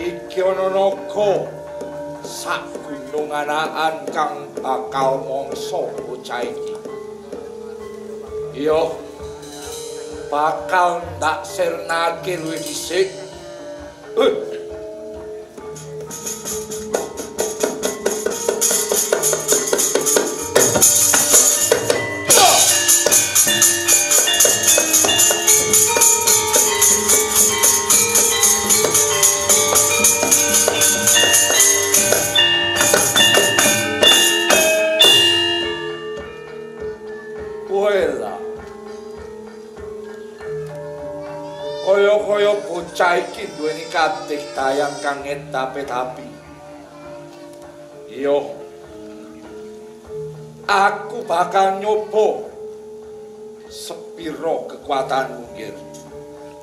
iki ana naga sak gunung anaan kang bakal mangsa bocah iki. Iya, bakal ndak sirnake luwih dhisik. Kaya bocah iki duweni katih dayang kang ngetape-tapi. Iya. Aku bakal nyoba sepiro kekuatanmu, Gir.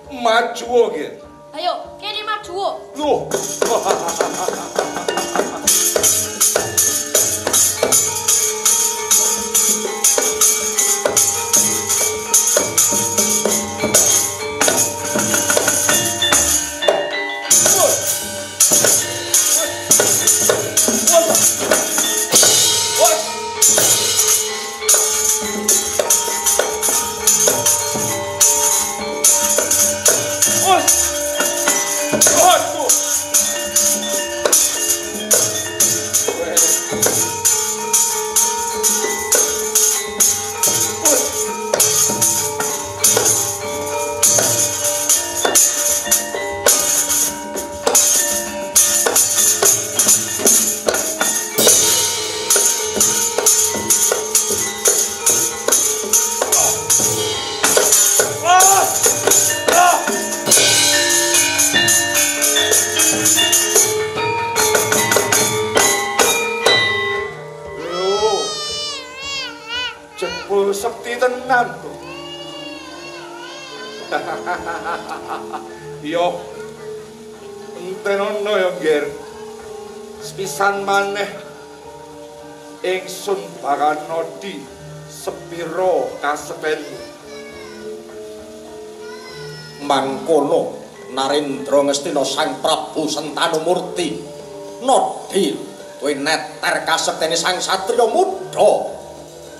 Maju, Gir. Ayo, kene maju. Loh. Jebul sekti tenan kok. Yo. Entenono yo, Ger. Sepisan maneh ingsun bakal nodi sepiro kasepenmu. Mangkono Narendra Ngastina Sang Prabu Sentanumurti nodi kowe neter kasektene sang satriya muda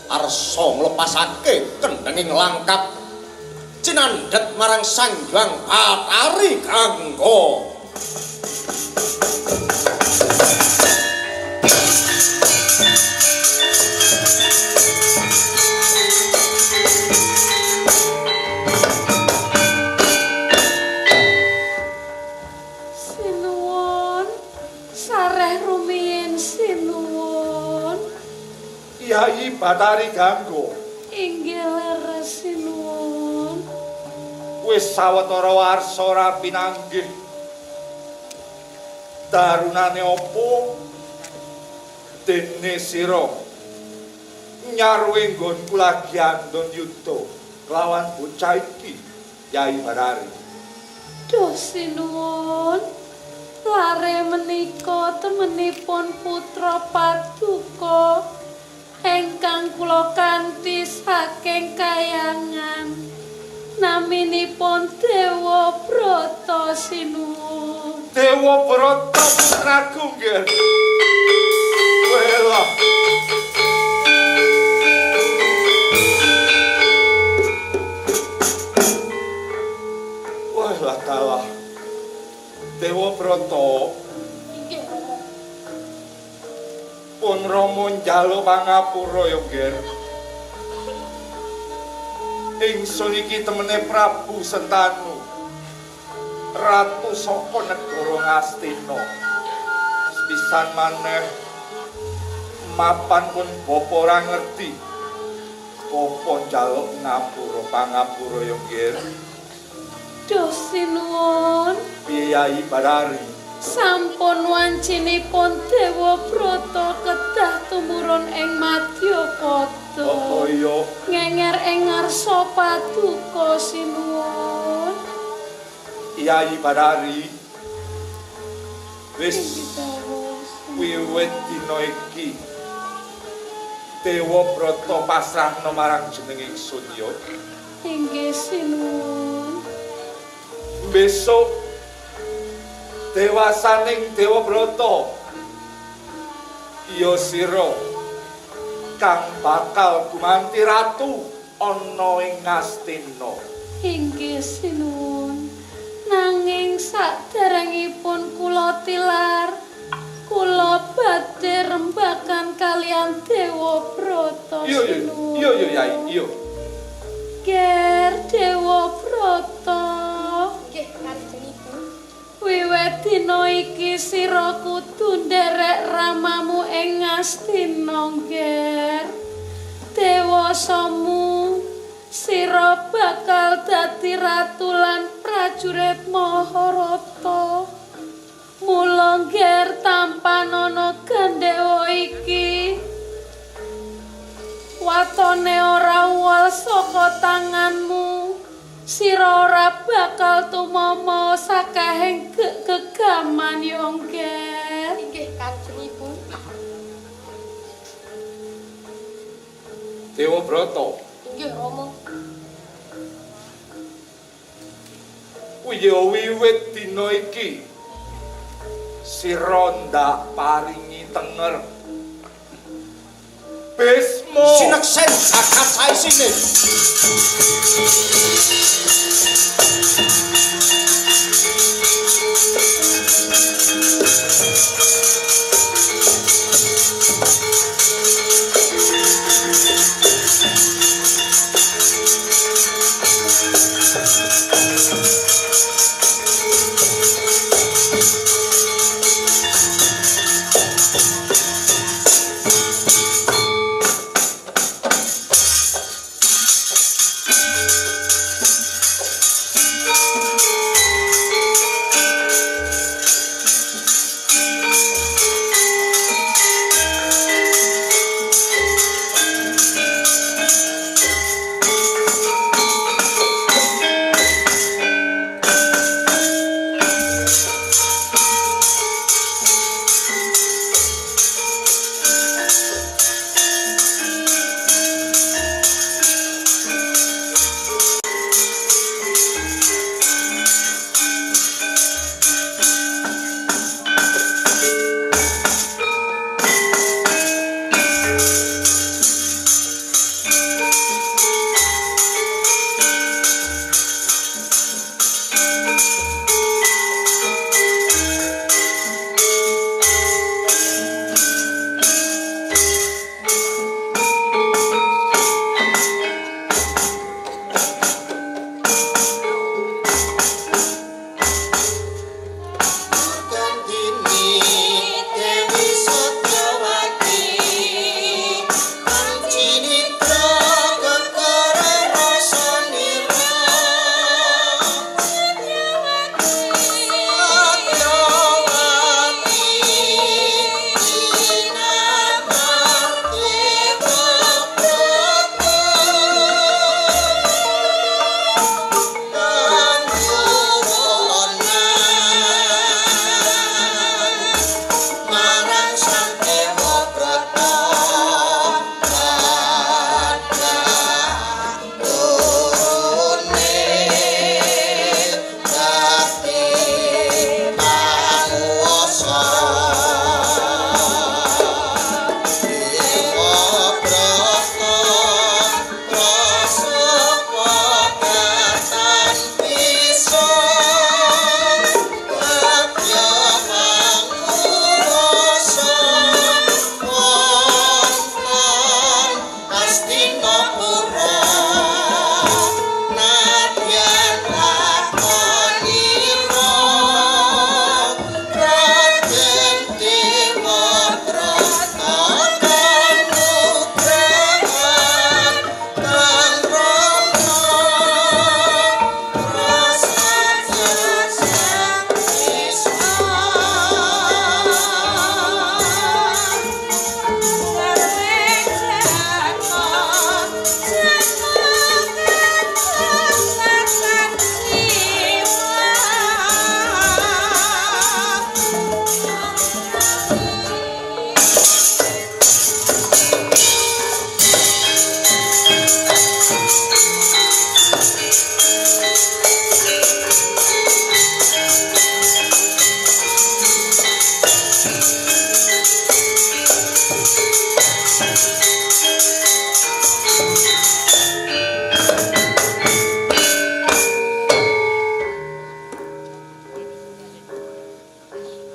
arsa nglepasake kendhenging langkap cinandhet marang Sang Hyang Bathari Gangga. Kyai Bathari Gangga. Inggih leres sinuwun. Wis sawetara warsa ora pinanggih. Darunane apa? Dene sira nyaruwe nggonku lagi andon yuda lawan bocah iki, Kyai Bathari. Duh sinuwun. Lare menika temenipun putra paduka ingkang kula kanthi saking kayangan naminipun Dewa Brata sinuwun. Dewa Brata putraku nggih. Wela. Wela dalah. Dewa Brata pun Rama njaluk pangapura ya, Ger. Ingsun iki temene Prabu Sentanu, ratu saka negara Ngastina. Sepisan maneh mapan pun bapa ora ngerti. Bapa njaluk ngapura pangapura ya, Ger. Duh sinuwun. Kyai Bathari. Sampun wancinipun Dewa Brata kedah tumurun ing Madyapata. Oh iya. Ngenger ing ngarsa paduka sinuwun. Kyai Bathari. Wis wiwit dina iki Dewa Brata pasrahna marang jeneng ingsun ya. Inggih sinuwun. Besok dewasaning Dewa Brata iya sira kang bakal gumanti ratu ana ing Ngastina. Inggih sinuwun. Nanging saderengipun kula tilar, kula badhe rembakan kalian Dewa Brata sinuwun. Iya Yai, iya. Ger Dewa Brata. Nggih, kanjenipun. Wiwit dina iki sira kudu nderek ramamu ing Ngastina, Ger. Dewasamu sira bakal dadi ratu lan prajurit Maharata. Mula Ger tampan ana Gandewa iki watone ora uwal saka tanganmu. Sira ora bakal tumama sakehing gegaman yo Ger. Inggih, kanjenipun. Dewa Brata, Inggih, Rama. ya wiwit dina iki sira ndak paringi tenger Bisma Sineksen jagat saisine.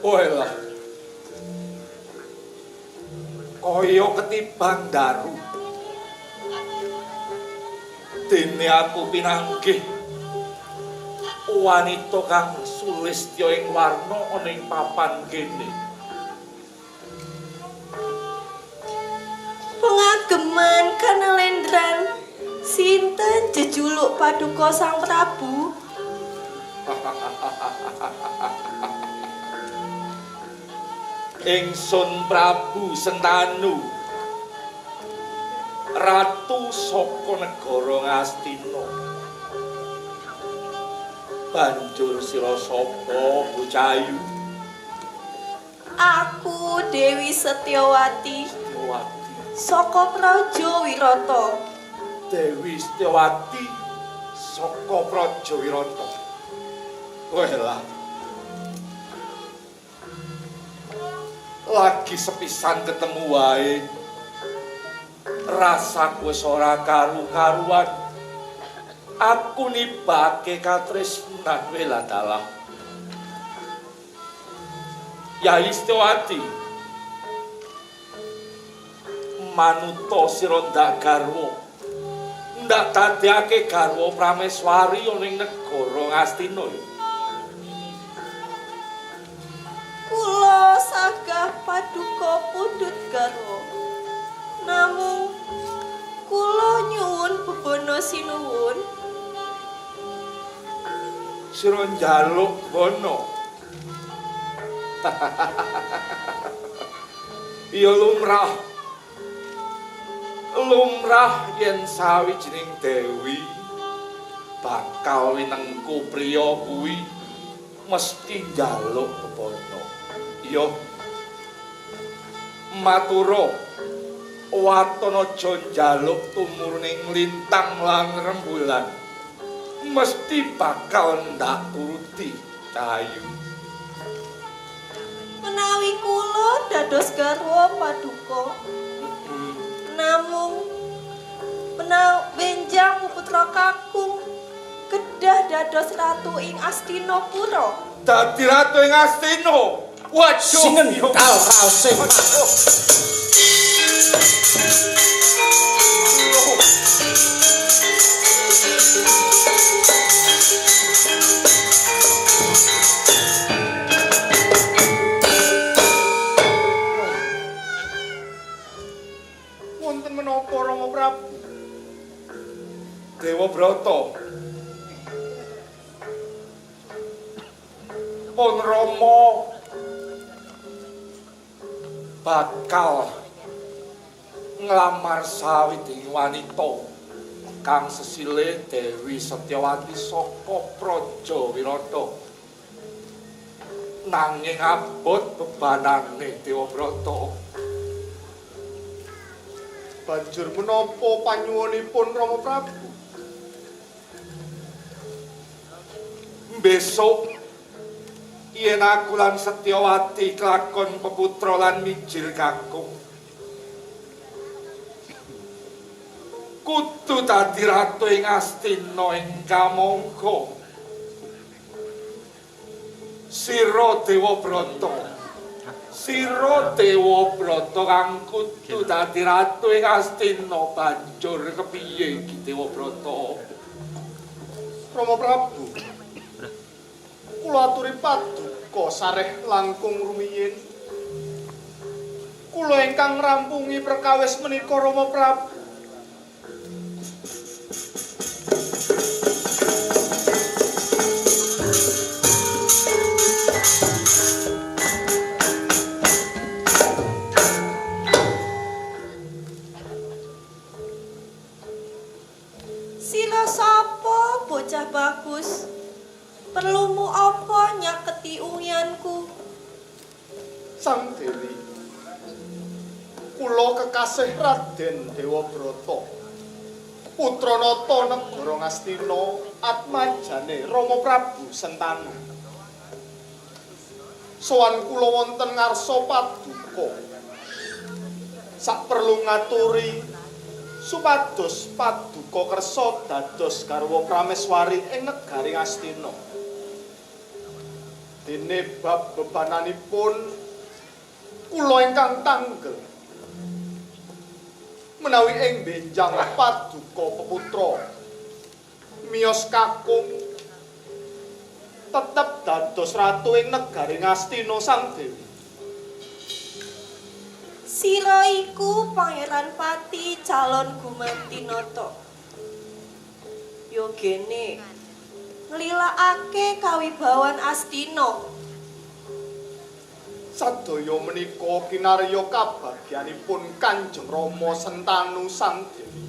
Walah. Kaya ketibang daru. Dene aku pinanggih wanita kang sulistya ing warna ana ing papan kene. Pengageman Kanalendran, sinten jejuluk Paduka Sang Prabu? Ingsun Prabu Sentanu, ratu saka negara Ngastina. Banjur sira sapa, Bocayu? Aku Dewi Setyawati saka Praja Wirata. Dewi Setyawati saka Praja Wirata. Walah. Lagi sepisan ketemu wae. Rasaku wis ora karu-karuan. Aku nibake katresnan wela dalah. Yai Setyawati. Manuta sira ndak garwa. Ndak dadekake garwa Prameswari ning negara Ngastina. Kula sagah Paduka pundhut garwa. Namung kula nyuwun bebono sinuwun. Sira njaluk bono. Ya lumrah. Lumrah yen sawijining dewi bakal winengku priya kuwi mesti njaluk bebono. Ya matura watana aja njaluk tumurning lintang lan rembulan. Mesti bakal ndak turuti Cahayu. Menawi kula dados garwa Paduka, namung benjang putra kakung kedah dados ratu ing Astinapura. Dadi ratu ing Astina. Waduh, Singental raose masuk. Wonten menapa Rama Prabu? Dewa Brata. Pun Rama bakal nglamar sawijining wanita kang sesile Dewi Setyawati saka Praja Wirata. Nanging abot bebanane Dewa Brata. Banjur menapa panyuwunipun Rama Prabu? Besok yen aku lan Setyawati kelakon peputra lan mijil kakung, kudu dadi ratu ing Astina ing kamangka. Sira Dewa Brata, sira Dewa Brata kang kudu dadi ratu ing Astina, banjur kepiye iki Dewa Brata? Rama Prabu. Kula aturi paduka sareh langkung rumiyin. Kula ingkang ngrampungi perkawis menika Rama Prabu. Sira sapa bocah bagus? Perlumu apa nyaketi ungianku? Sang Dewi. Kula kekasih Raden Dewa Brata. Putra nata negara Ngastina, atmajane Rama Prabu Sentanu. Sowan kula wonten ngarsa paduka. Sak perlu ngaturi supados paduka kersa dados garwa Prameswari ing negari Ngastina. Dene bab bebananipun kula ingkang tanggel. Menawi ing benjang paduka peputra miyos kakung tetep dados ratu ing negari Ngastina Sang Dewi. Sira iku Pangeran Pati calon Gumantinata. Yogene nglilakake kawibawan Astina. Sadaya menika kinarya kabagyanipun Kanjeng Rama Sentanu Sang Dewi.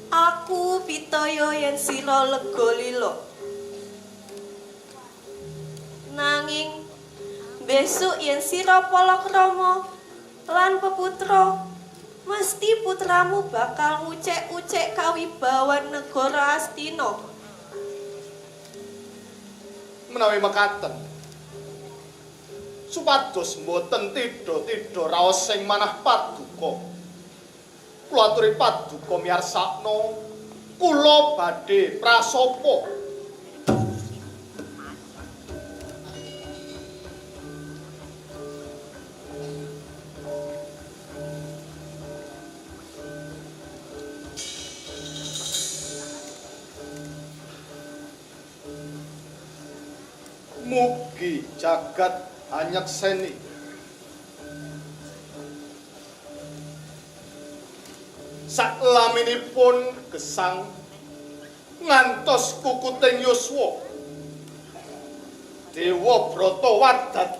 Aku pitaya yen sira lega lila. Nanging besok yen sira palakrama lan peputra, mesti putramu bakal ngucek-ucek kawibawan negara Astina. Menawi mekaten supados mboten tidha-tidha raos sing manah paduka. Kula aturi paduka miyarsakna kula badhe prasapa. Mugi jagat anyekseni saklaminipun gesang ngantos kukuting yuswa Dewa Bratawadat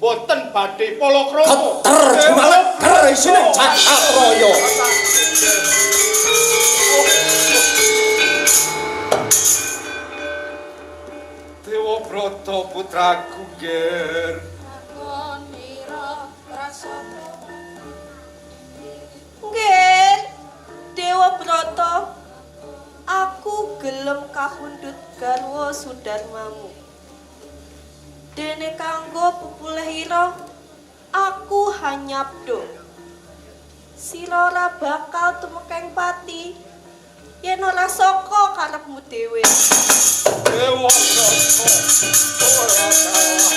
boten badhe palakrama Terjumalah isine Cakaraya. Dewa Brata putraku ger. Konira prasata. Nggih, Dewa Brata, aku gelem kahundut garwa Sudarmamu. Dene kanggo pepulihira, aku hanyapdo. Sira ora bakal tumekeng pati yen ora saka karepmu dhewe. Dewa Brata ora kalah.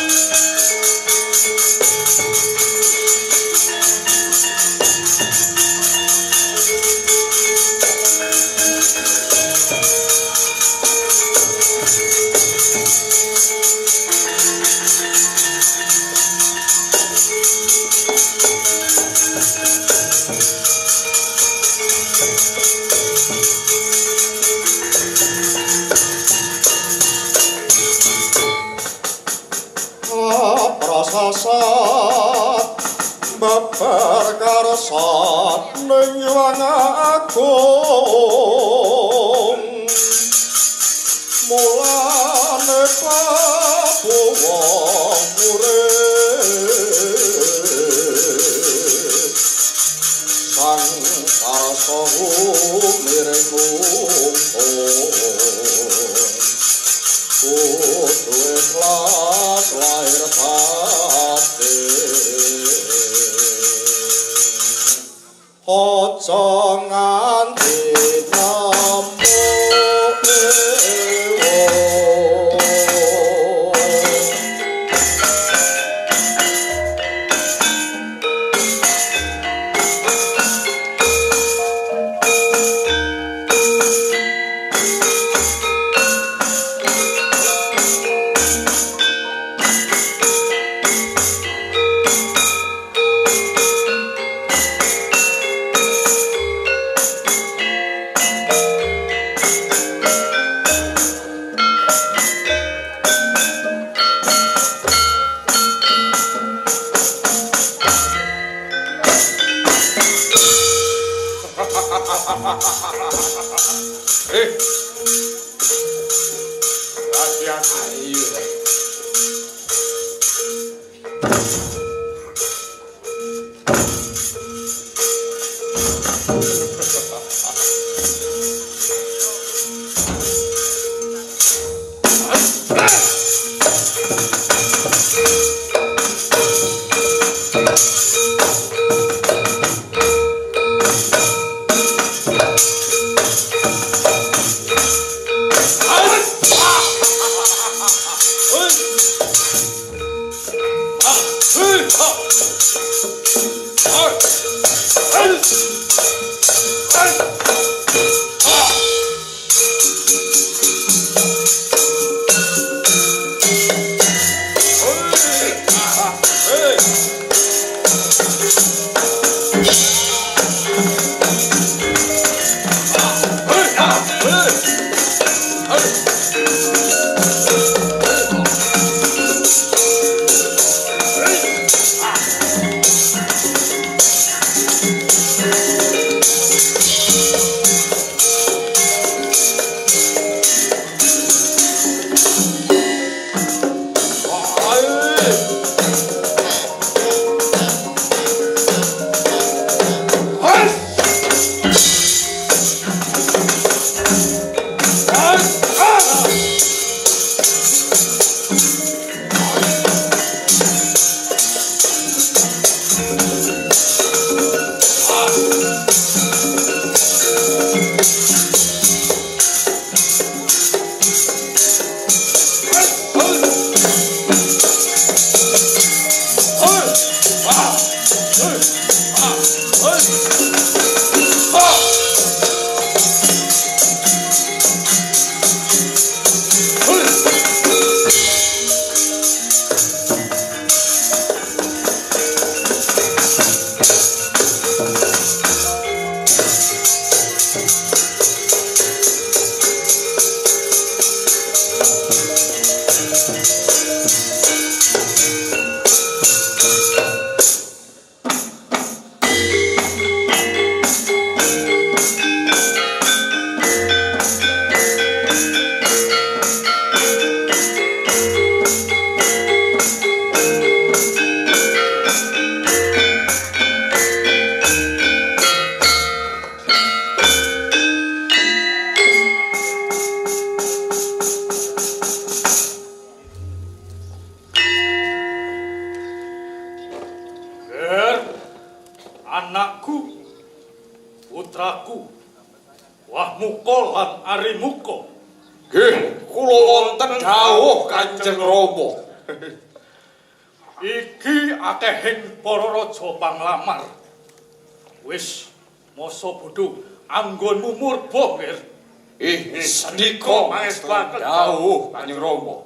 Prasasat babar karsat ning Yuang Agung mulane pabuwa urip sang karsa miring kudu ikhlas lahir batin aja nganti namung Rakyat ayo. Anakku, putraku, Wahmuko lan Arimuko. Nggih, kula wonten dawuh Kanjeng Rama. Iki akehing para raja panglamar. Wis masa bodho anggonmu murba, Mir. Senika mangestaken dawuh Kanjeng Rama.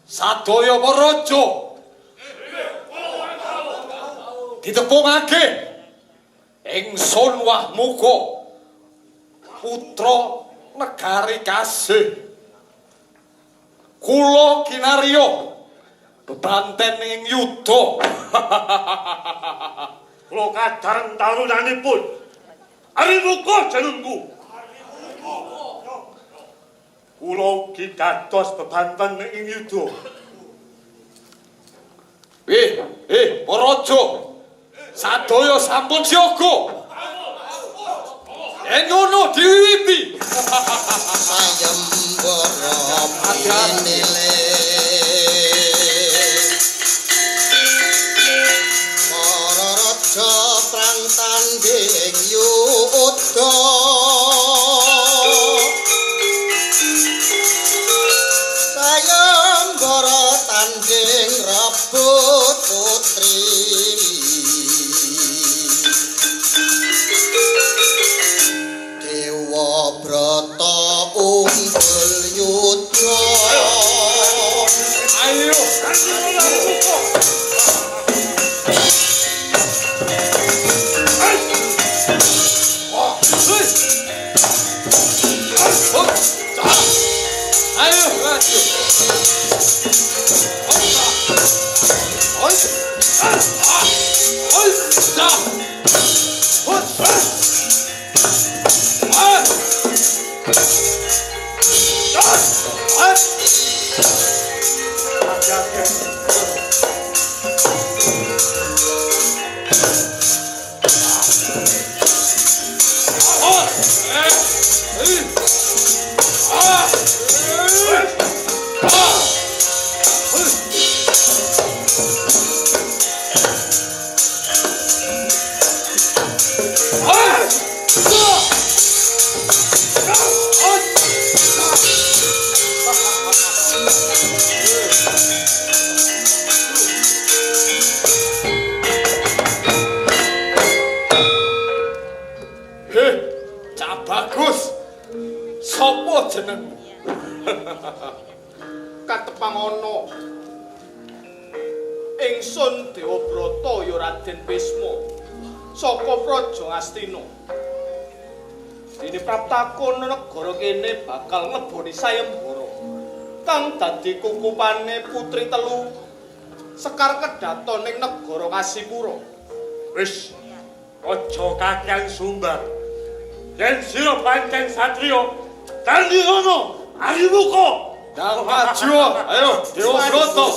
Sadaya para raja ditepungake ingsun Wahmuka putra negari Kasih. Kula kinarya bebanten ing yuda. Kula kadang tarunanipun Arimuka jenengku. Kula ugi dados bebanten ing yuda. Para raja sadaya sampun siaga. Ngono diwiwiti. Sayembara pinile para raja prang tanding yuda. Sayembara tanding rebut putri. Brata unggul yudha. Ayo, katepang ana. Ingsun Dewabrata ya Raden Bisma saka Praja Ngastina. Dene praptakon negara kene bakal ngleboni sayembara kang dadi kukupane putri telu Sekar Kedaton ning negara Kasipura. Wis aja kakean sumbar. Yen sira pancen satriya, kandi ngono, arimuka. Nang maju, ayo Dewabrata.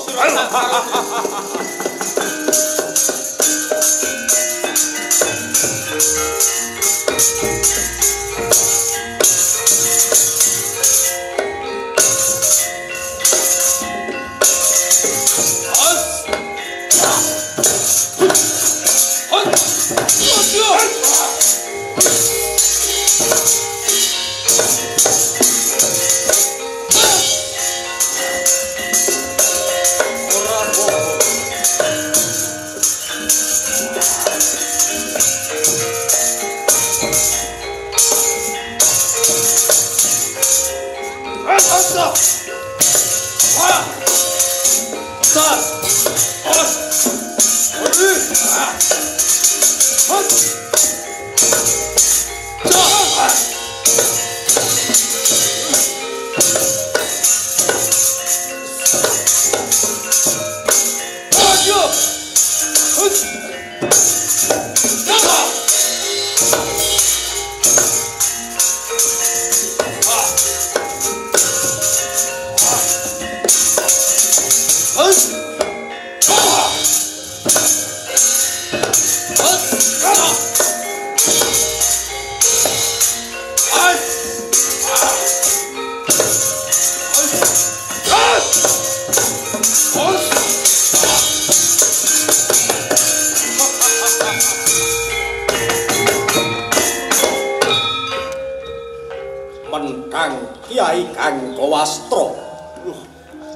Kyai Gangkawastra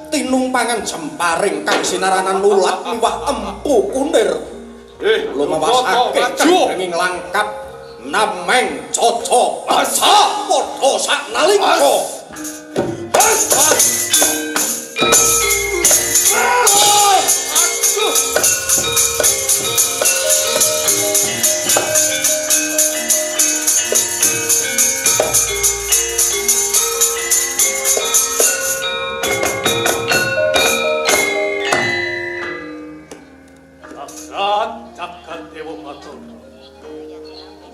tinumpangan jemparing kang sinaranan nulat liwah empu kunir lumawasake jenging langkap nameng coco asa padha saknalika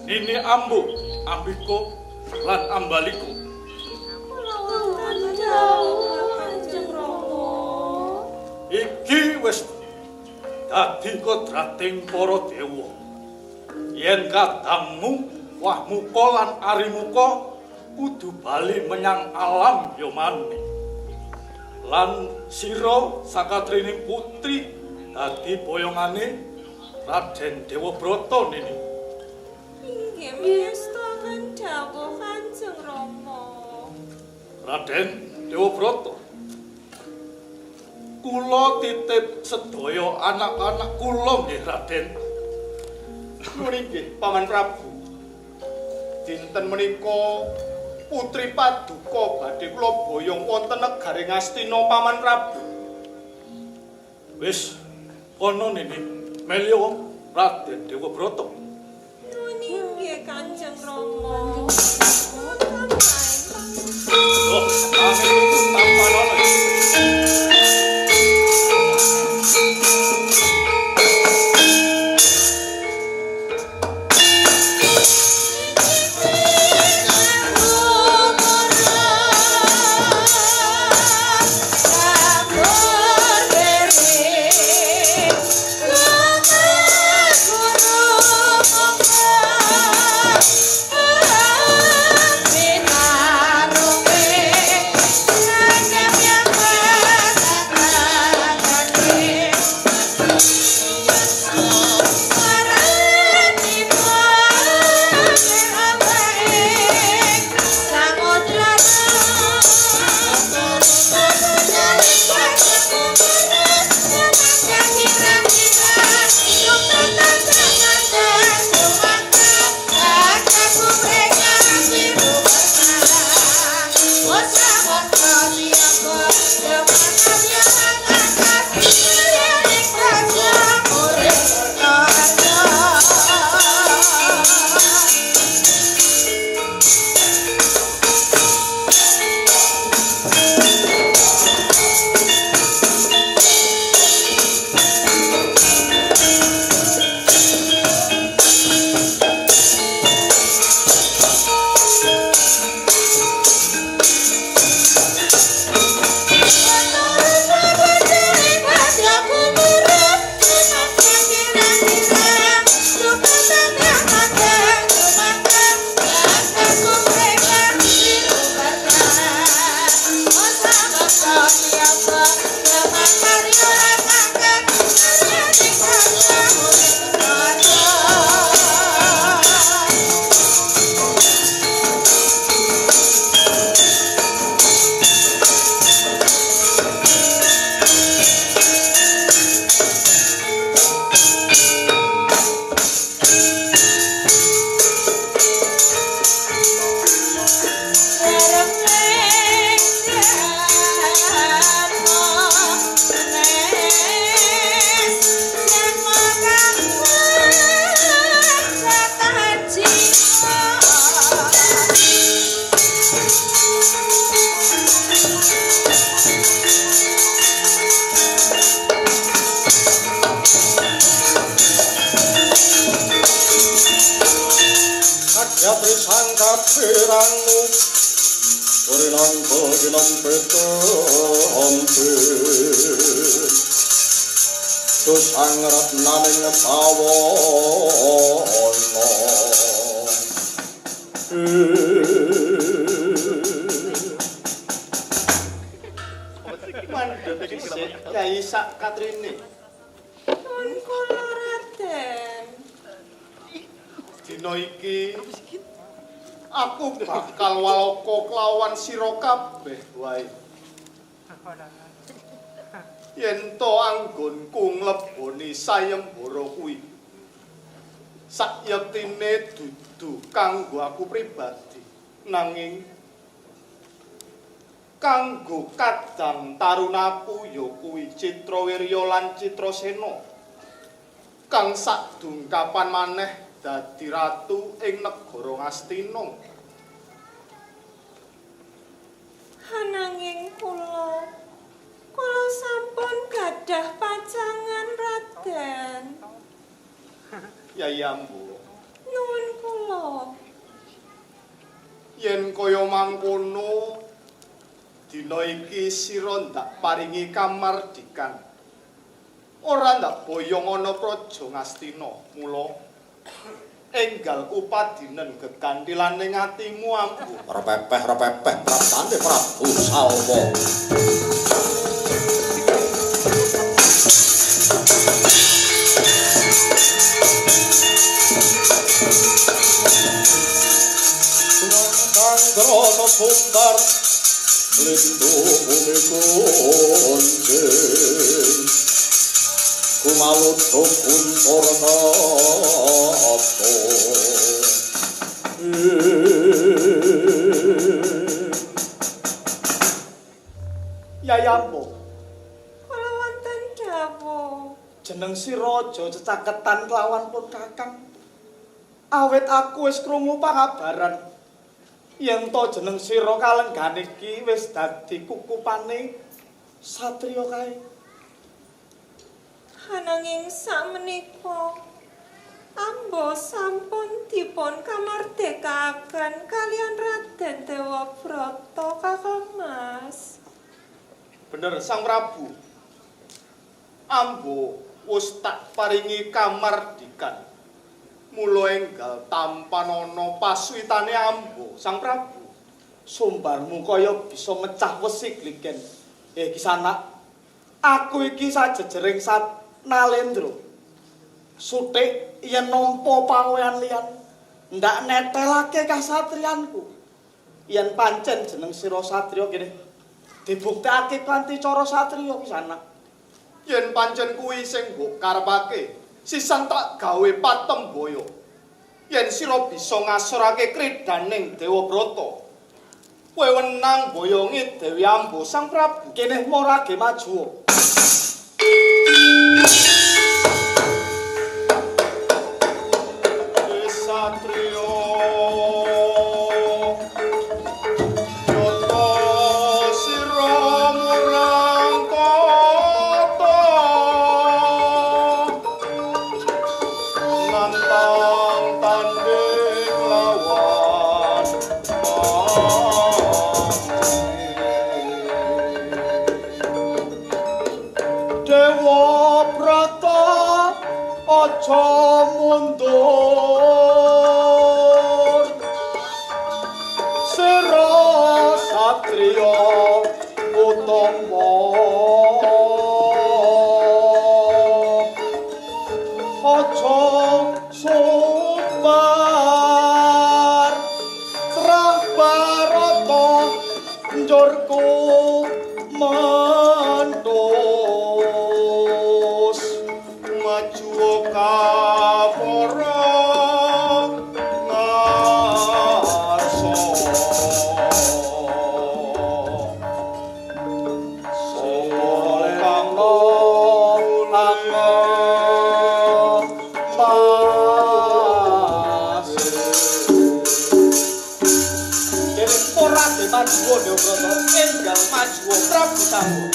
Ini ambu, ambiko, lan ambaliko. Iki wis dadi kodrating para dewa. Yen kadangmu, wahmuka lan arimuka kudu bali menyang alam yomane. Lan sira sakatrining putri dadi boyongane Raden Dewabrata nini. Ngestaken dawuh Kanjeng Rama. Raden Dewabrata. Kula titip sedaya anak-anak kula nggih Raden. Nggih, Paman Prabu. Dinten menika Putri Paduka badhe kula boyong wonten negaring Astina Paman Prabu. Wis ana nini melya Raden Dewabrata. Nggih Kanjeng Rama. Oh, angin itu tanpa nolak. Bina Yatri sangkat pirangmu Surinang baginam peta hampir Tusang ratnaning pawana Mandhet iki sik Kyai sak katrine. Pun kula Raden. Dina iki aku bakal walaka kelawan sira kabeh wae. Yen to anggonku ngleboni sayembara kuwi. Sakyektine dudu kanggo aku pribadi, nanging kanggo kadang tarunaku ya kuwi Citrawirya lan Citrasena kang sadungkapan maneh dadi ratu ing negara Ngastina. Ananging kula sampun gadah pacangan Raden. Yai Ambo, Nuwun kula. yen kaya mangkono dina iki sira ndak paringi kamardikan. Ora ndak boyong ana praja Ngastina, mula enggal upadinen gegantilaning atimu Ambo. Repepeh praptane Prabu Salwa Kang krasa sumbar lindu bumi kuncing kumalut kuntor kato Yai Ambo, Kula wonten dawuh. jeneng sira aja cecaketan kelawan pun Kakang. Awit aku wis krungu pangabaran yen to jeneng sira kalenggan iki wis dadi kukupane satriya kae. Ananging sakmenika Ambo sampun dipun kamardikaken kalian Raden Dewabrata Kakang Mas. Bener Sang Prabu. Ambo wis tak paringi kamardikan. Mula enggal tampan ana pasuwitane Ambo, Sang Prabu. Sumbarmu kaya bisa mecah wesi gligen. Kisanak, aku iki sajejering Nalendra. Sutik yen nampa pawean liyan, ndak netelake kasatriyanku. Yen pancen jeneng sira satriya kene dibuktekake kanthi cara satriya pisanak. Yen pancen kuwi sing mbok karepake, sisan tak gawe patembaya. Yen sira bisa ngasorake kridaning Dewabrata, kowe wenang boyongi Dewi Ambo Sang Prabu. Kene morage maju. Satrio Joto sira murang kota nantang tanding lawan Dewabrata aja mundur sira satriya utama Majuwa Dewabrata enggal Majuwa Prabu Sawa.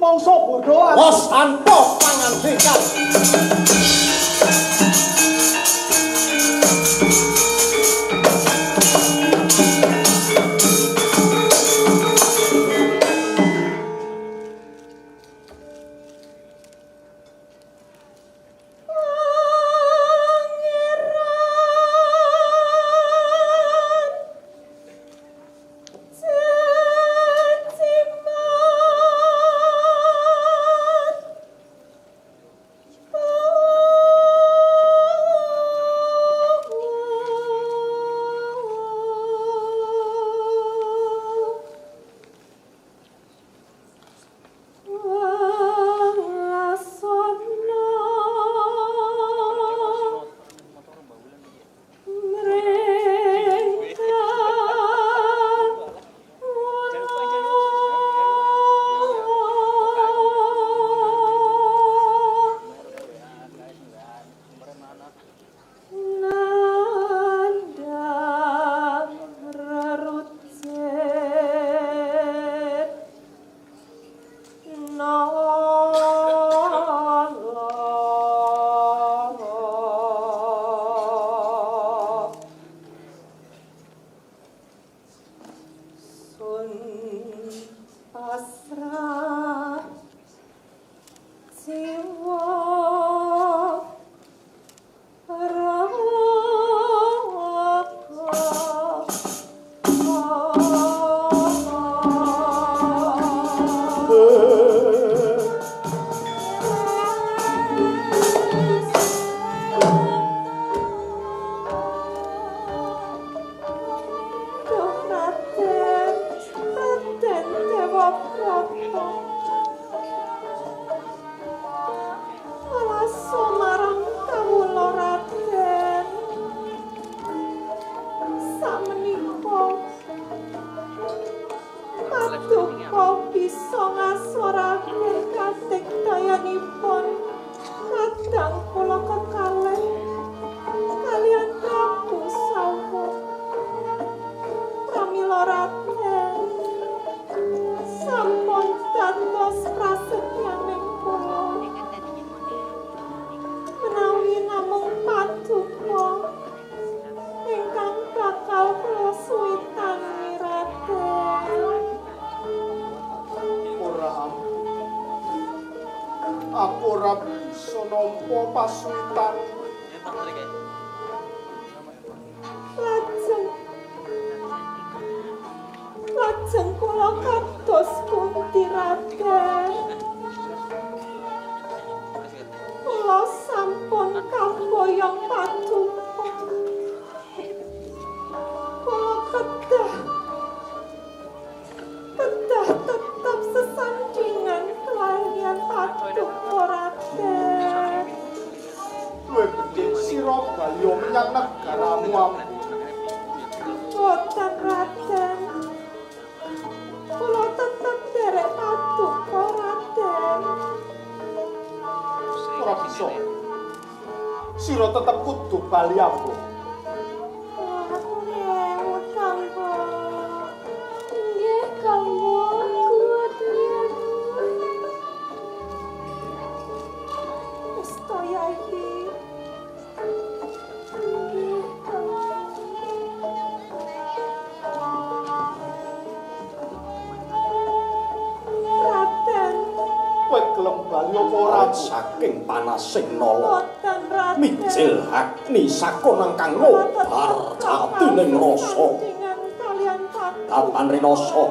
Mongso bodho wis tanpa pangandikan. Aku ora bisa nampa pasuwitan. Lajeng kula kados pundi Raden? Kula sampun kamboyong paduka. Kula kedah tetap sesandingan kelahian paduka Raden. Luwih becik sira bali menyang negaramu ampun. Boten Raden. Kula tetep derek paduka Raden. Ora bisa. Sira tetep kudu bali ampun. Utang napa ora saking panasing nala. Boten Raden. Mijil Agni sakon ingkang robar jatining rasa. Kalian Pati. Kapan rinoso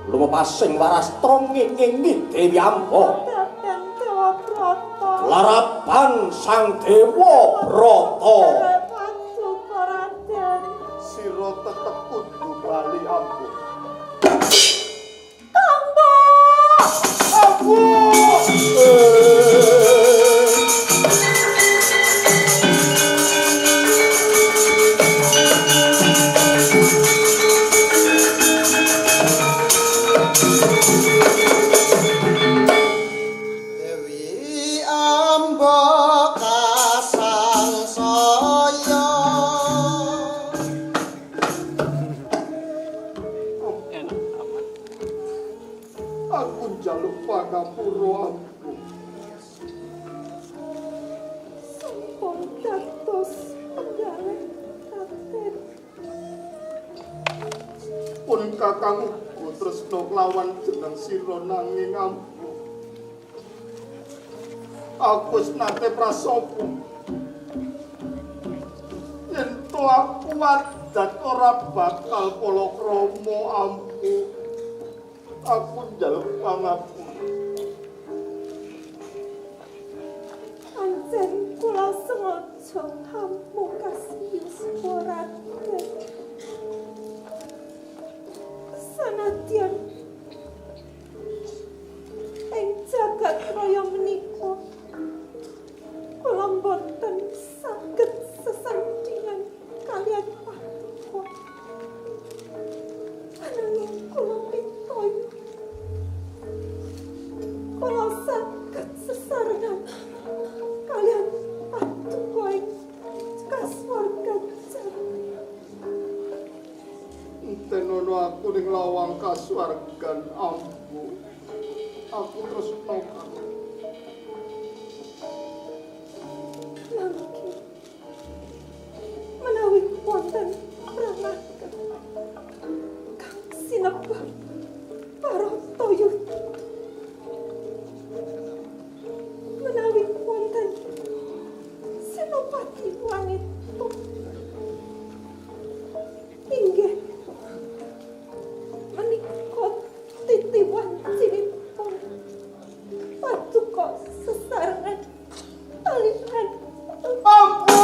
lumepasing warastra ngingingi Dewi Amba. Boten Dewa Brata. Laraban Sang Dewa Brata. Pasuka Raden. Sira tetep kudu bali ambu. Kambo! Ambu! Dewi Amba kasangsaya. Aku njaluk pangapura ambu. Sampun dados penggalih Raden. Pun kakang uga tresna kelawan jeneng sira nanging ambu. Aku wis nate prasapu. Yen to aku wadat ora bakal palakrama ambu. Aku njaluk pangapura. Anjen kula sengaja hamukasius Raden. Sanadyan ing jagat raya menika kula boten saged sesandingan kaliyan Paduka. Ananging kula pitoyo kula saged sesarengan kaliyan Paduka ing kasuwargan jati. Tenono aku ning lawang kasuwargan ambu. Aku tresna karo Langki menawi wonten pranaken kang sinebat Baratayuda, menawi wonten senopati wanita inggih menika titiwan cinipun Paduka sesarengan kaliyan ambu.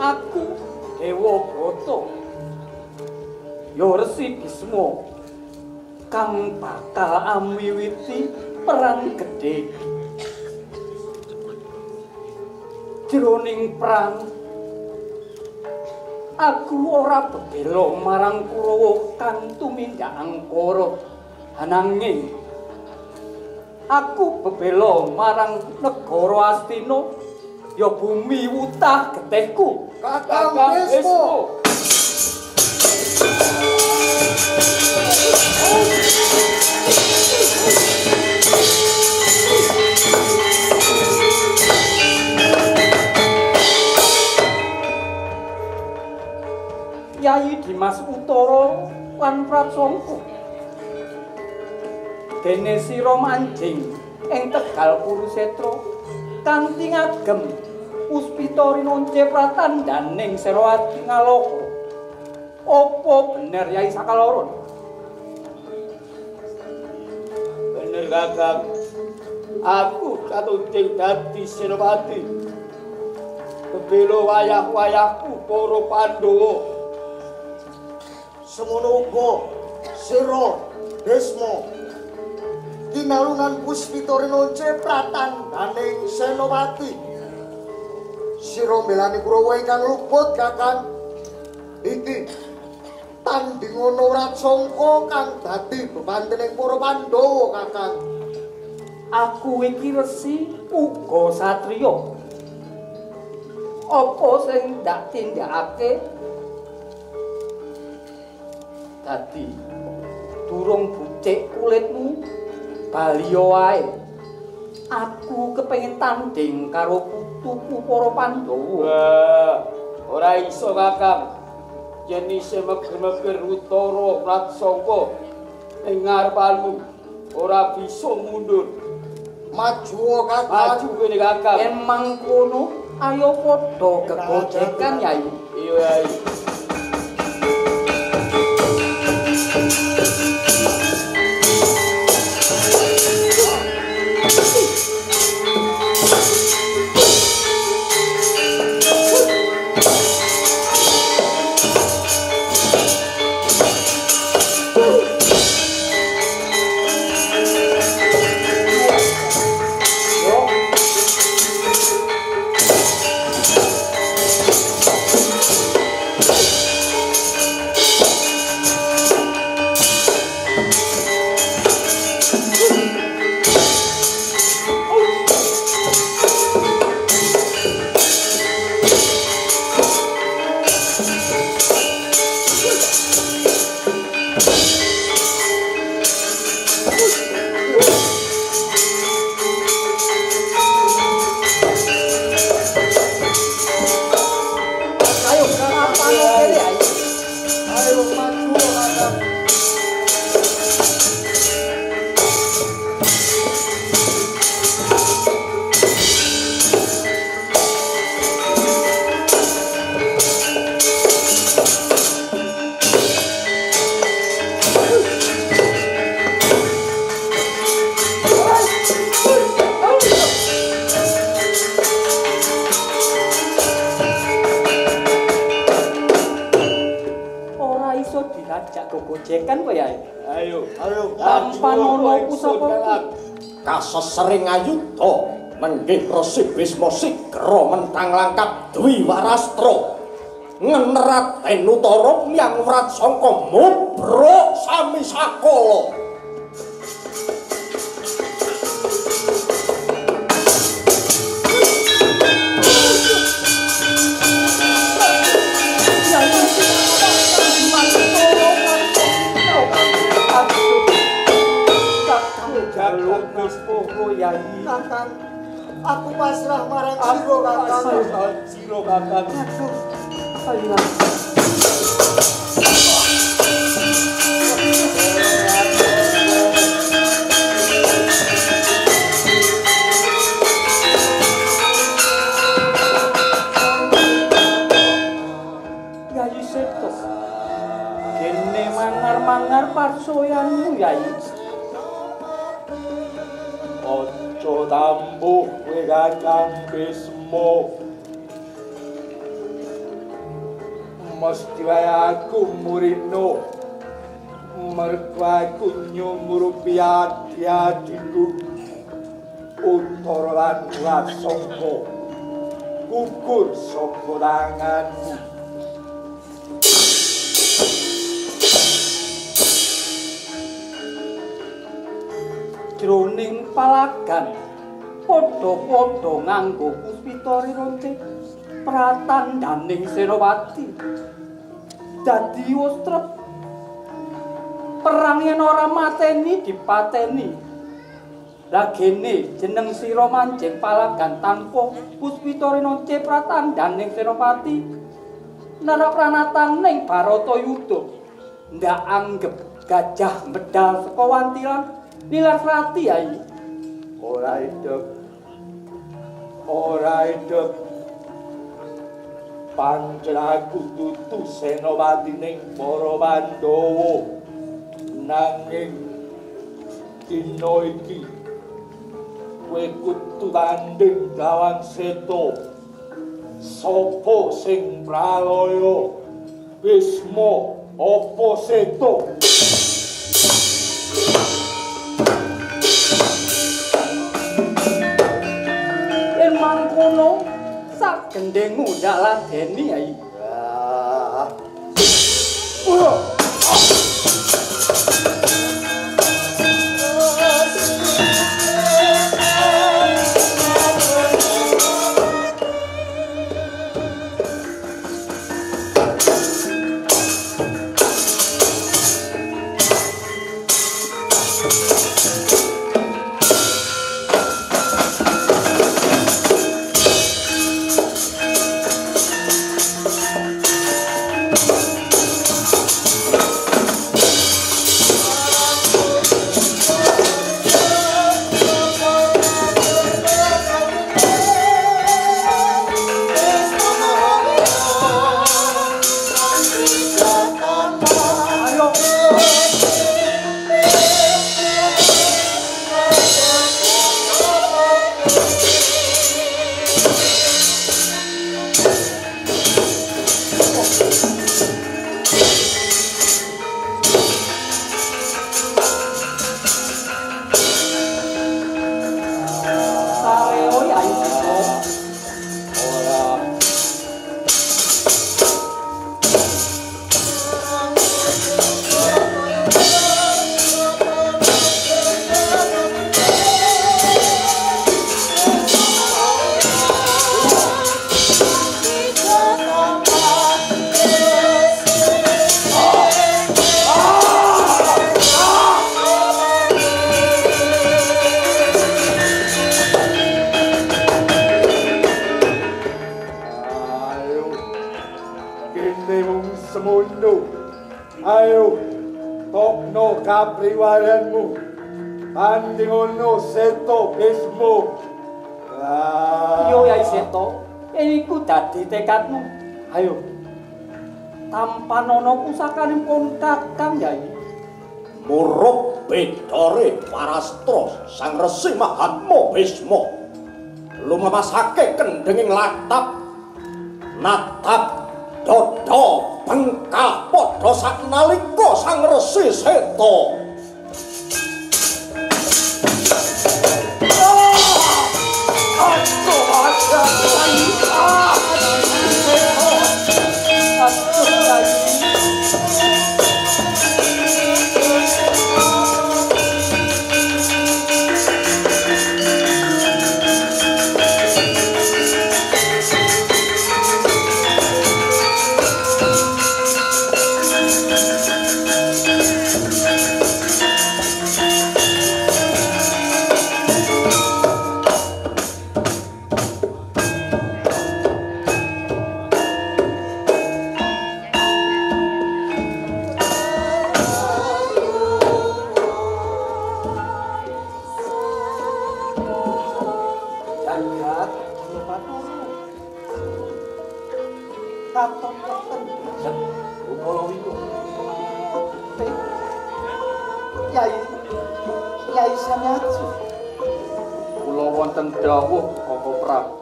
Aku Dewa Brata ya Resi Bisma kang bakal amiwiti perang gedhe. Jroning perang aku ora bebela marang Kurawa kang tumindak angkara, ananging aku bebela marang negara Astina ya bumi wutah getihku. Kakang Bisma. Oh. Utara lan Pratsangka. Dene sira manjing ing Tegal Kurusetra kanthi ngagem Puspita rinonce pratandaning Senopati Ngaloko. Apa bener Yai Sakaloron? Bener Kakang. Aku katunting dadi Senopati. Kebelo wayah-wayahku para Pandhawa. Semono uga sira Desma kinalungan Puspita rinonce pratandaning Senopati. Sira mbelani Kurawa ingkang luput Kakang. Iki tandingono Ratsangka kang dadi bebantening para Pandhawa Kakang. Aku iki resi uga satriya. Apa sing ndak tindakake? Dadi durung bucik kulitmu baliya wae. Aku kepengin tanding karo putuku para Pandhawa. Wah, ora iso Kakang. Yen isih meger-meger Utara Pratsangka ing ngarepanmu ora bisa mundur. Maju Kakang. Maju kene Kakang. Yen mangkono ayo padha gegojekan Yai. Iya Yai. gojekan kowe Yai. Ayo, tanpa nono pusaka kasesering ayuda menggih Resi Bisma Sigra mentang langkap Dwi Warastra ngenerat Enutara yang Wratsangka mubruk sami sakala. Kakang, aku pasrah marang sira Kakang. Sira Kakang. Yayi Seto, kene mangar-mangar parsoyanmu Yayi. Ojo tambuh kowe Kakang Bisma. Mesti wae aku murino. Mergo aku nyumurupi adi-adiku. Utara lan Wratsangka. Gugur saka tanganmu. Jroning palagan padha-padha nganggo puspita rinonce pratandaning Senopati. Dadi ustrep perang yen ora mateni dipateni. Lah gene jeneng sira manjing palagan tanpa puspita rinonce pratandaning Senopati nara pranatan ning Baratayuda ndak anggap gajah medal saka wantilan nilar rati Yai. Ora hidup. Ora hidup. Pancen aku dudu senopatining para Pandhawa. Nanging dina iki kowe kudu tanding lawan Seta. Sapa sing pralaya? Bisma apa Seta? Yen mangkono sak gendengmu ndak ladeni Yai. Ayo, tokno kapriwaranmu. Tandingono Seta Bisma. Yo Yai Seta, iku dadi tekadmu. Ayo. Tampanono pusakanipun Kakang Yai. Muruk bedore Parastra Sang Resi Mahatma Bisma. Lumamasake kendhenging latap. Natap dodo bengkah padha saknalika Sang Resi Seta. Yai Samyatsu. Kula wonten dawuh Koko Prabu.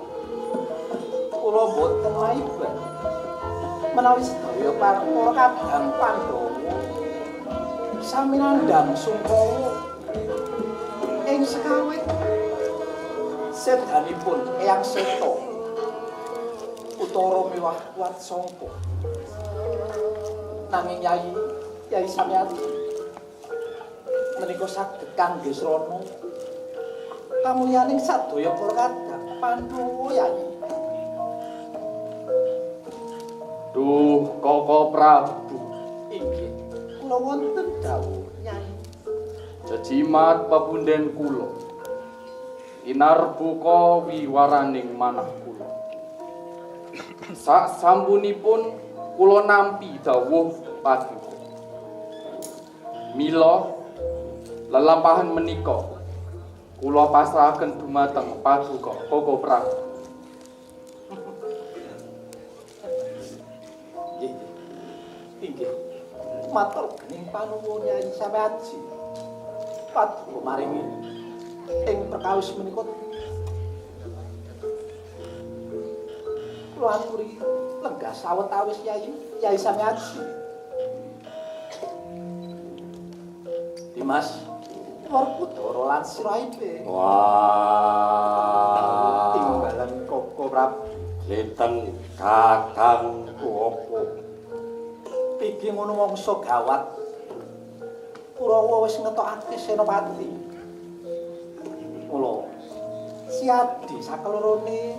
Kula boten maiban. Menawi sedaya para kadang Pandhawa sami nandhang sungkawa ing sekawe sedanipun Eyang Seta utara miwah kuat sangka. Nanging Yai Samyatsu menika saged kangge srana kamulyaning sadaya para kadang Pandhawa Yai. Duh, Koko Prabu. Inggih, kula wonten dawuh Nyai. Jejimat pepunden kula. Inarbuka wiwaraning manah kula. Sak sampunipun kula nampi dawuh paduka. Mila lelampahan menika kula pasrahaken dumateng Paduka Koko Prabu. Inggih. Matur gening panuwun Nyai Samyaji. Paduka maringi ing perkawis menika kula aturi lenggah sawetawis Nyai Samyaji. Dimas Werkudara lan Siraibe. Wah. Timbalan Koko Prabu. Linteng kakangku apa? Iki ngono mangsa gawat. Kurawa wis ngetokake Senopati. Mula Siadi sakelorone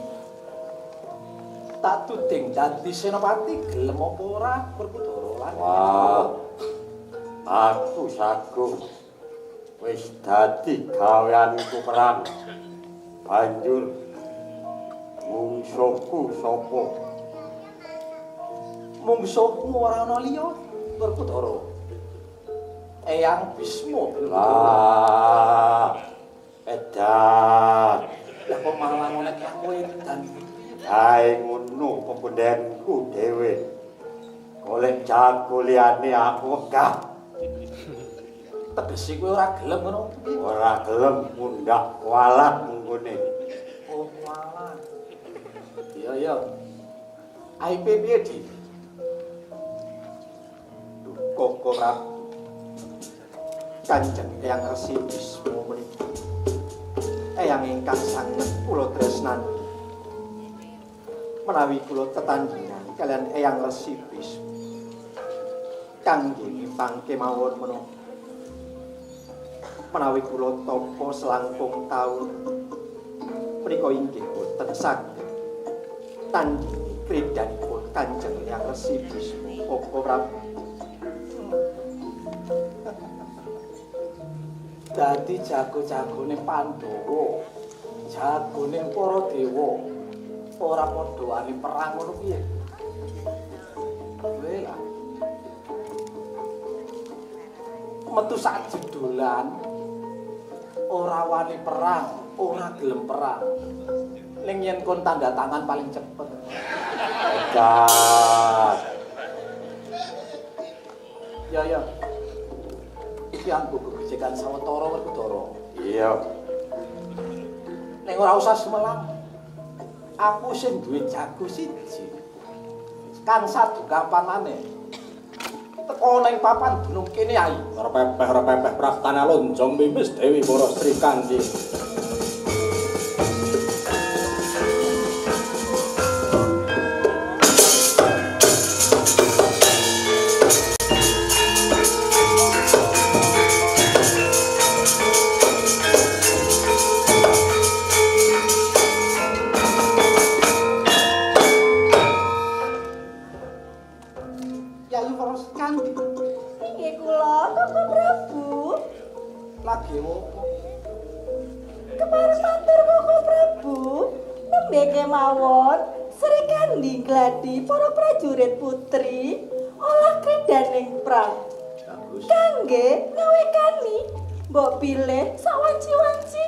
tak tuding dadi Senopati gelem apa ora Werkudara lan. Wah. Aku saguh wis dadi gaweanku perang. Banjur mungsuhku sapa? Mungsuhmu ora ana liya Werkudara. Eyang Bisma Lah. Edan. Lah kok malah ngono ki aku edan. Kae ngono pependenku dhewe. Golek jago liyane aku wegah. Tegese kowe ora gelem ngono. Ora gelem mundak walat mungkune. Oh malah. Iya. IP piye di? Koko Prabu. Kanjeng Eyang Resi Bisma menika. Eyang ingkang sanget kula tresnani. Menawi kula tetandhingan kalian Eyang Resi Bisma. Kangge ngipangke mawon menapa. Menawi kula tampa selangkung taun menika inggih boten saged tandhingi kredanipun Kanjeng Eyang Resi Bisma Koko Prabu. Dadi jago-jagone Pandhawa, jagone para dewa, ora padha wani perang ngono piye? Kowe lah. Metu sak jedolan ora wani perang, ora gelem perang. Ning yen kon tanda tangan paling cepet. Edan. Ya. Iki anggo gegejekan sawetara Werkudara. Iya. Ning ora usah semelang. Aku sing duwe jago siji. Kang sadukapanane. Teko ning papan gunung kene ae. Repepeh praktana lonjong mimis Dewi Para Sri Kandi. Yayu Para Sri Kandi. Inggih kula Koko Prabu. Lagi opo? Kepareng matur Koko Prabu. Nembe kemawon Sri Kandi gladi para prajurit putri olah kredaning perang. Bagus. Kangge ngawekani mbok pilih sawanci-wanci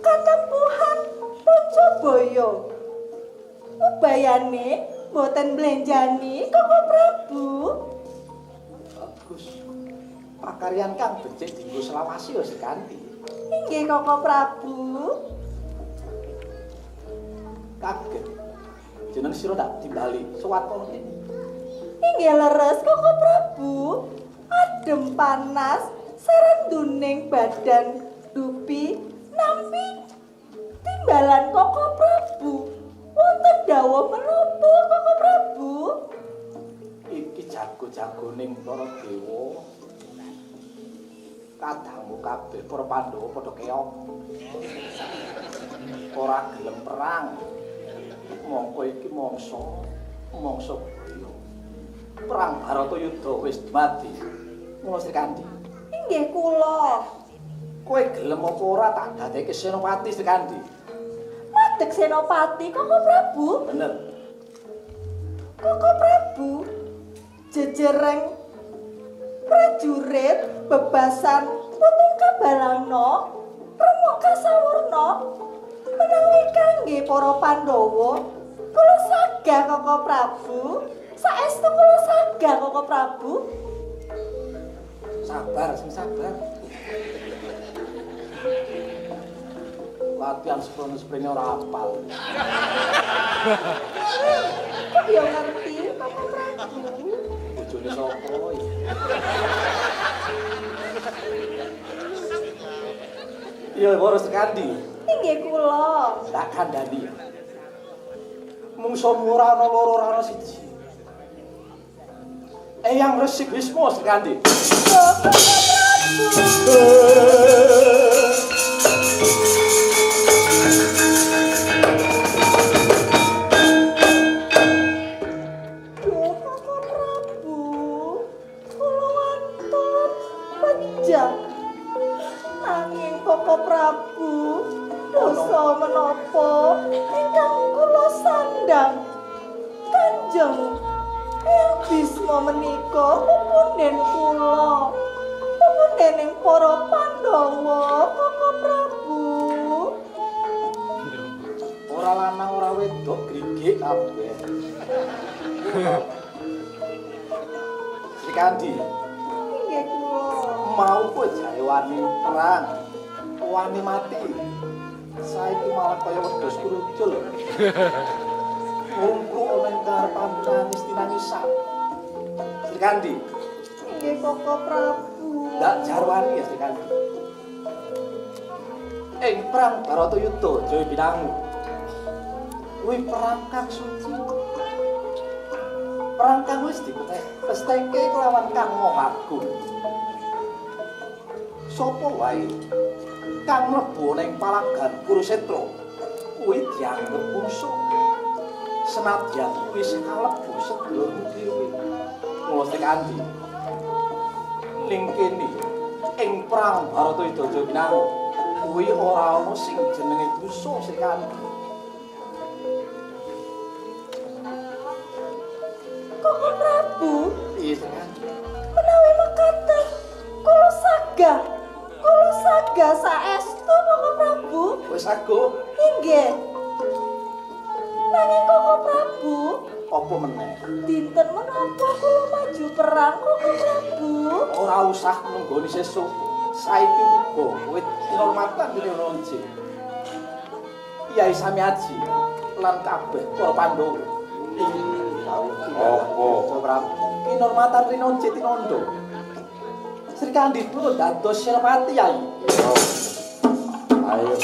katempuhan Pancabaya. Ubayane boten blenjani Koko Prabu. Bagus. Pakaryan kang becik dienggo selawasi ya Sekanti. Inggih Koko Prabu. Kaget. Jeneng sira tak timbali sewatana kene. Inggih leres Koko Prabu. Adem panas sarenduning badan dupi nampi timbalan Koko Prabu. Wonten dawuh menapa Koko Prabu? Iki jago-jagoning para dewa. Kadangmu kabeh para Pandhawa padha keok. Ora gelem perang. Mongko iki mangsa baya. Perang Baratayuda wis dumadi. Mula Sri Kandi. Inggih kula. Kowe gelem apa ora tak dadekke Senopati Sri Kandi? Madeg Senopati Koko Prabu. Bener. Koko Prabu jejereng prajurit prajurit bebasan putung kabalangna remuk kasawurna menawi kangge para Pandhawa kula sagah Koko Prabu saestu kula sagah Koko Prabu. Sabar, sing sabar. Latihan sprene ora apal. Kok ya ngerti Koko Prabu? Bojone sapa ya? Iya, Boros Kandi. Inggih kula. Tak kandhani. Mungsuh ora ana loro ora ana siji. Eyang Resik Wisma Sekandi. Koko Prabu. Koko Prabu, dosa menapa ingkang kula sandang? Kanjeng Eyang Bisma menika pupunden kula, pupundening para Pandhawa, Koko Prabu. Ora lanang ora wedok grigik kabeh. Sekandi. Inggih kula. Mau kowe jare wani perang. Wani mati. Saiki malah kaya wedhus kurucul. Ngumpul ana ing karepan nangis tinangisan. Sekandi. Inggih Koko Prabu. Ndak jarwani ya Sekandi. Ing perang Baratayuda Jawa Binangu. Kuwi perang kang suci. Perang kang wis dipesteke kelawan Kang Maha Agung. Sapa wae kang mlebu ning palagan Kurusetra kuwi dianggep musuh. Senadyan kuwi sing kalebu sedulurmu dhewe. Mula Sekandi. Ning kene ing perang Baratayuda Jawa Binangu kuwi ora ana sing jenenge musuh Sekandi. Koko Prabu, Iya Sekandi. menawi mekaten kula sagah saestu Koko Prabu. Wis aku Inggih. Nanging Koko Prabu, apa meneh? dinten menapa kula maju perang Koko Prabu? Ora usah nunggoni sesuk. Saiki uga kowe hormatan dene Ronje. Kyai Samiaji lan kabeh para Pandhawa. Apa? Prabu. Kinormatan Rinonje Tinondo. Sri Kandi pun dados Senopati Yai. Ayo.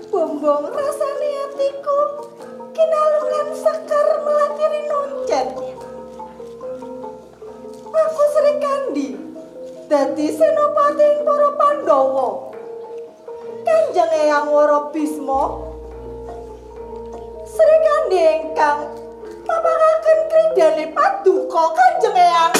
Bombong rasane atiku kinalungan sekar melati Rinonjen. Aku Sri Kandi dadi senopati ing para Pandhawa. Kanjeng Eyang Wara Bisma Sri Kandi ingkang mapangaken kridane paduka Kanjeng Eyang.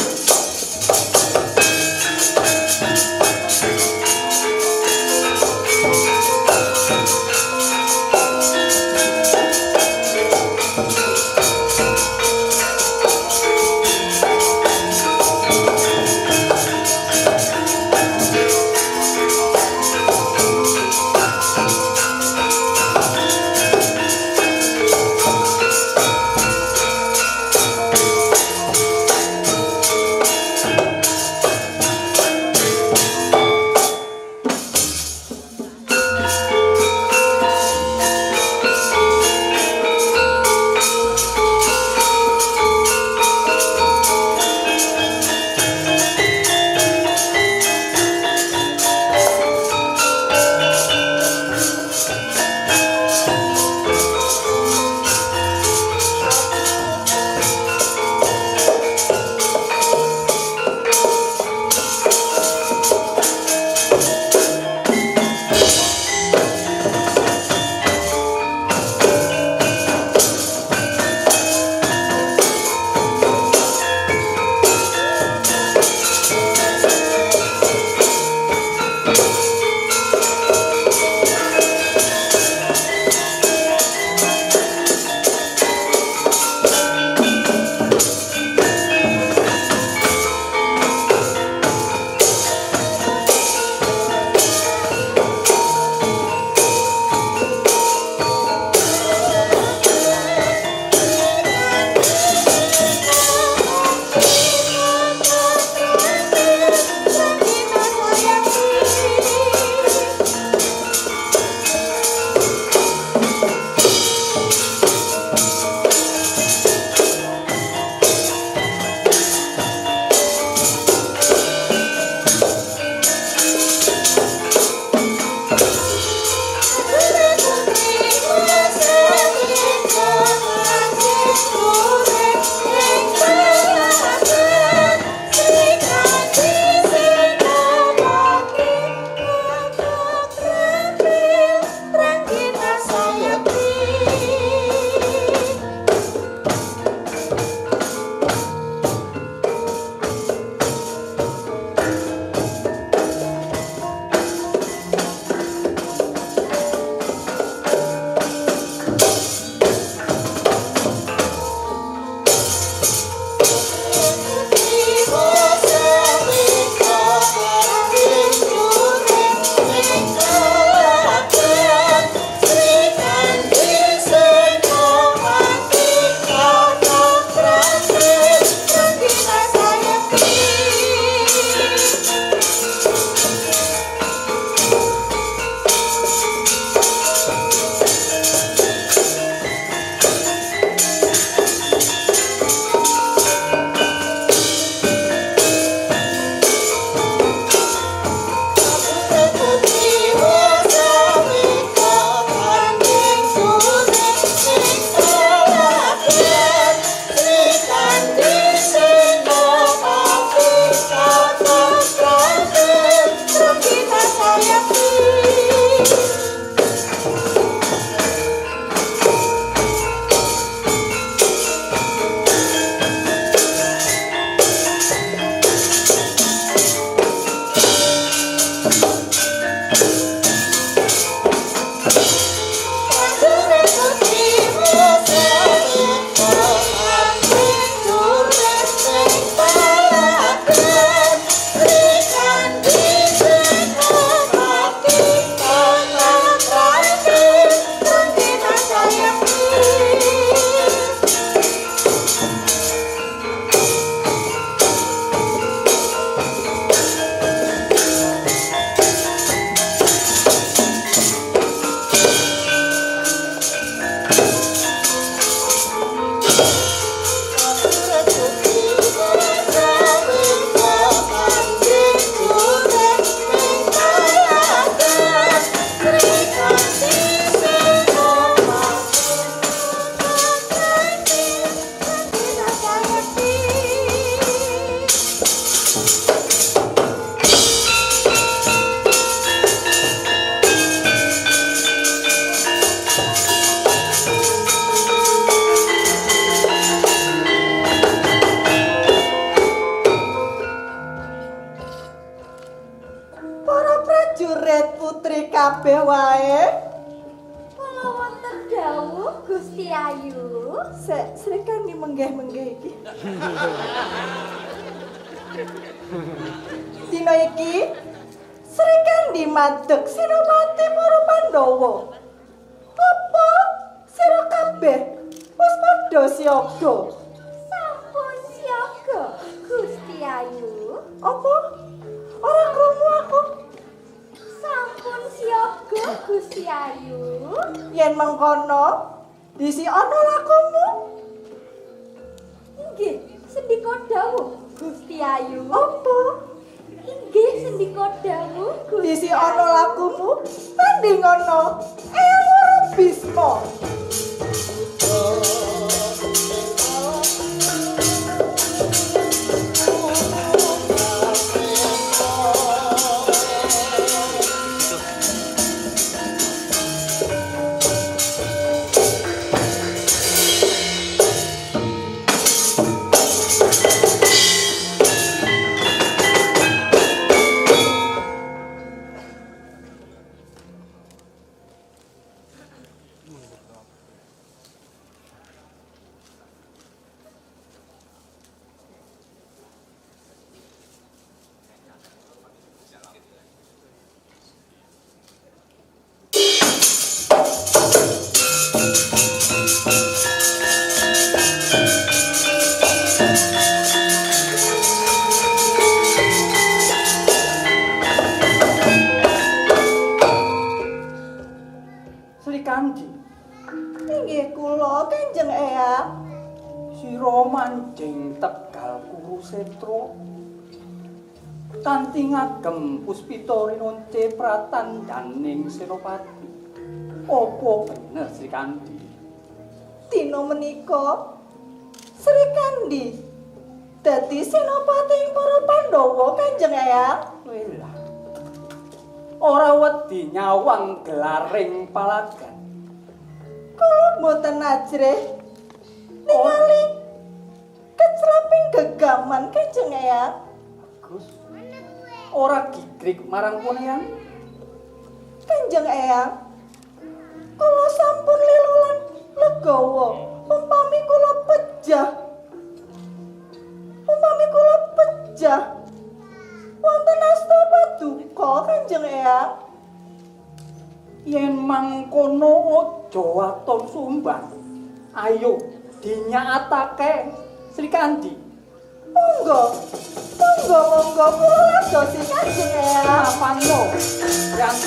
kabeh wae. Kula wonten dawuh Gusti Ayu. Srek kan dimenggeh-menggeh iki. Dina iki Sri Kandi madeg Senopati para Pandhawa. Apa sira kabeh wis padha siaga? Sampun siaga Gusti Ayu. Apa? Ora krungu aku. Sampun siaga Gusti Ayu. Yen mengkono disi ana lakumu. Inggih, sendika dawuh Gusti Ayu. Apa? Inggih, sendika dawuh Gusti Disi ana lakumu tanding ana Eyang Bisma. Inggih kula Kanjeng Eyang. Sira manjing Tegal Kurusetra kanthi ngagem puspita rinunce pratandaning Senopati. Apa bener Sri Kandi? Dina menika Sri Kandi dadi senopating para Pandhawa Kanjeng Eyang. Welah. Ora wedi nyawang gelaring palagan. Kula mboten ajrih ningali kecraping gegaman Kanjeng Eyang. Gus. Ora gigrik marang punean. Kanjeng Eyang, kula sampun lila lan legawa umpami kula pejah wonten asta paduka Kanjeng Eyang. Yen mangkono aja waton sumbang. Ayo dinyatake Sri Kandi. Monggo kula ladosi Kanjeng Eyang. Apano? Yang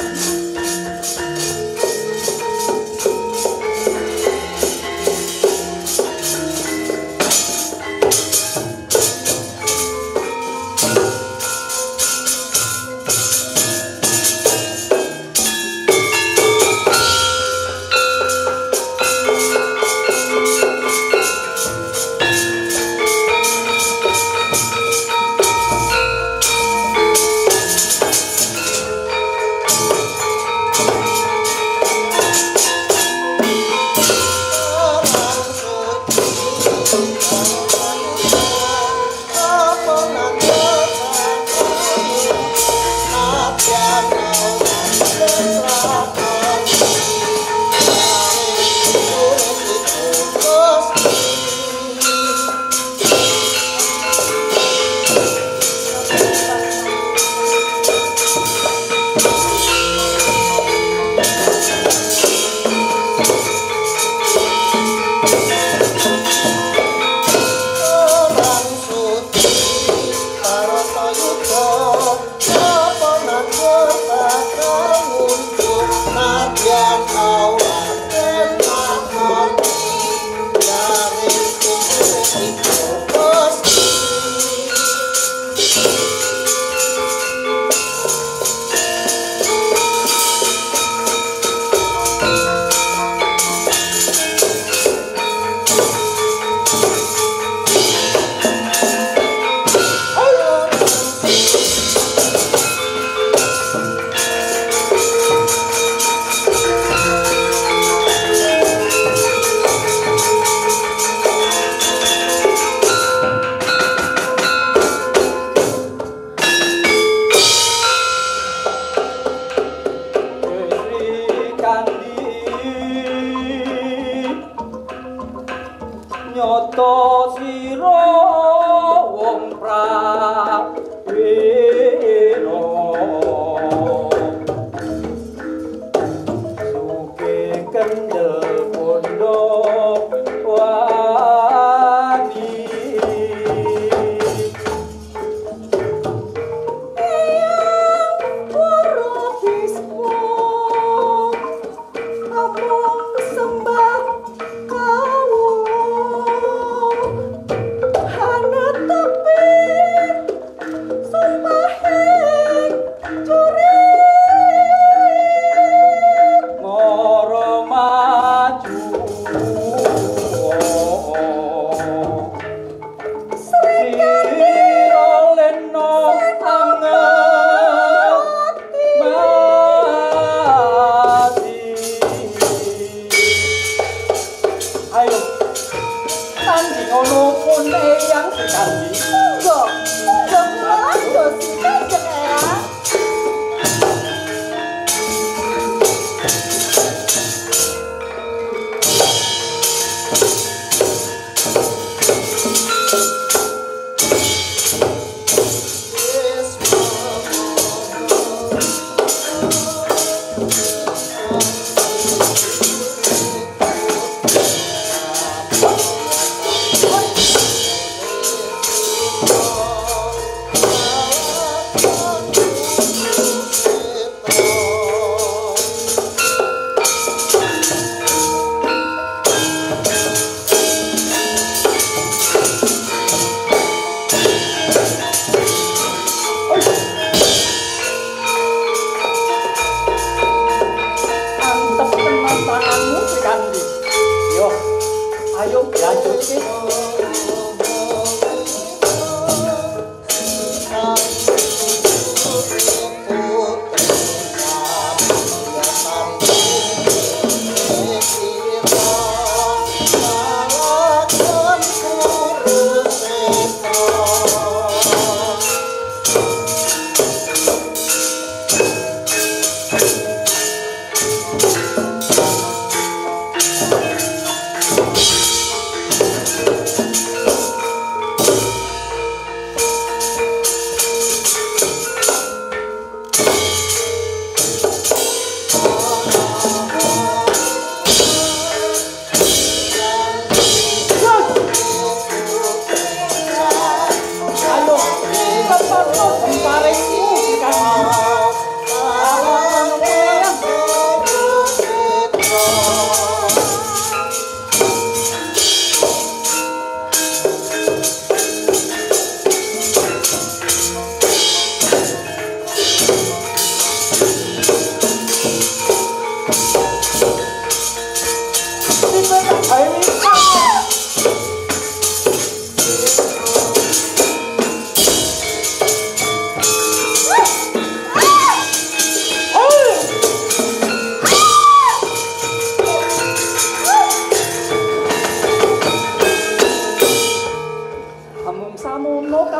tanganmu Srikandi. Yo, ayo dilanjutke.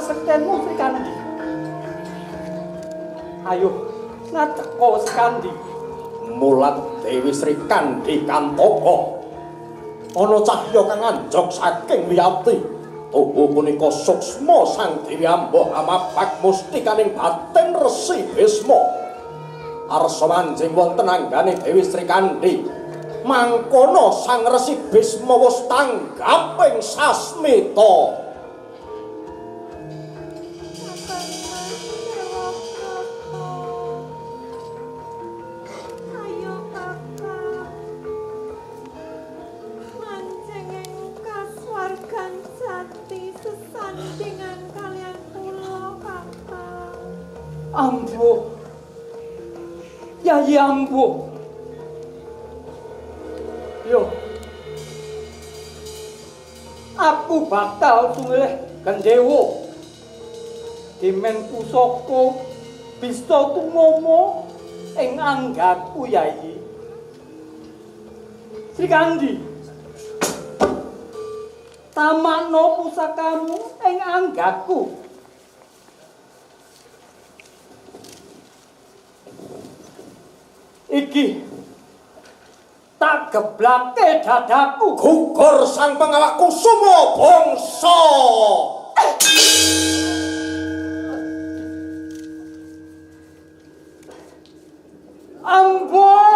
kasektenmu Srikandi. Ayo ngateko Srikandi. Mulat Dewi Srikandi Kantaka. Ana cahya kang anjok saking wiyati. Tubuh punika suksma Sang Dewi Ambuh amabak mustikaning batin Resi Bisma. Arsa manjing wonten anggane Dewi Srikandi. Mangkono Sang Resi Bisma wis tanggap ing sasmita. Ambo, Yayi Ambo. Yo, aku bakal sumilih Gendewa. Dimen pusaka bisa tumomo ing anggatku Yayi. Srikandi, tamakno pusakamu ing anggatku. Iki tak geblake dadaku. Gugur sang pengawak kusuma bangsa. Ambo.